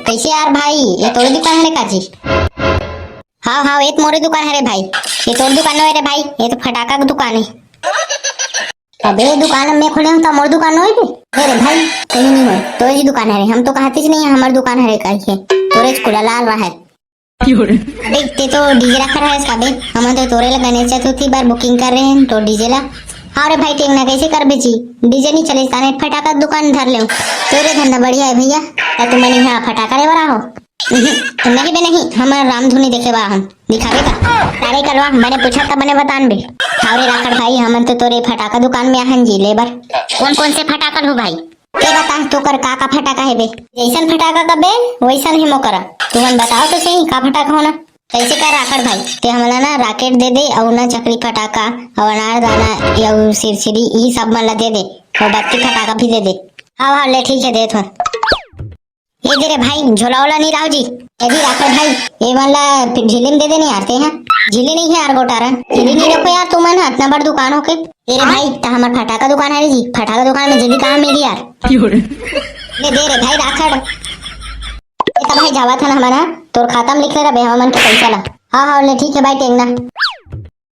कैसे यार भाई, ये तोरी दुकान है काजी? हाँ हाँ, ये तो मोरी दुकान है रे भाई। ये तोरी दुकान है रे भाई, ये तो फटाका की दुकान है। अबे दुकान में खोले हम तो मोर दुकान है बे। अरे भाई कहीं नहीं है, तोरी दुकान है रे। हम तो कहते ही नहीं है हमारी दुकान है रे कहीं। तोरे खुला लाल रहा है। अबे ते तो डीजे रखा रहा है इसका बे। हम तो तोरे ला गणेश चतुर्थी बार बुकिंग कर रहे हैं तो डीजे ला। हाँ रे भाई टेंग ना कैसे कर बेची, डीजे नहीं चले ताने फटाका दुकान धर ले। तोरे धंधा बढ़िया है भैया। क्या तुम नहीं यहाँ फटाका ले बड़ा हो? नहीं बे नहीं, हमारा रामधुनी देखे बा हम दिखावे का तारे करवा। मैंने पूछा था मैंने बतान बे। हावरे राखड़ भाई हम तो तोरे फटाका दुकान में आहन जी लेबर। कौन कौन से फटाका हो भाई? के बता तो कर का फटाका है बे? जैसन फटाका का बे वैसन ही मोकर। तुमन बताओ तो सही का फटाका होना। कैसे कर राखड़ भाई, ते हमला ना रॉकेट दे दे और ना चकरी फटाका और अनार दाना या सिरसिरी ये सब मन ला दे दे और बत्ती फटाका भी दे दे। हाँ हाँ ले ठीक है दे तो। ये दे रे भाई झोला वाला नहीं राव जी। ये भी राखड़ भाई ये वाला झिल्ली में दे देने आते हैं। झिल्ली नहीं है यार गोटारा, झिल्ली नहीं रखो यार तुम ना इतना बड़ दुकान हो के। ये रे भाई तो हमार फटाका दुकान है जी, फटाका दुकान में झिल्ली कहाँ मिली यार? ले दे रे भाई राखड़। ये तो भाई जावा था ना हमारा तोर खाता में लिख ले रहा बे हमन के पैसा ला। हाँ हाँ ले ठीक है भाई टेंगना।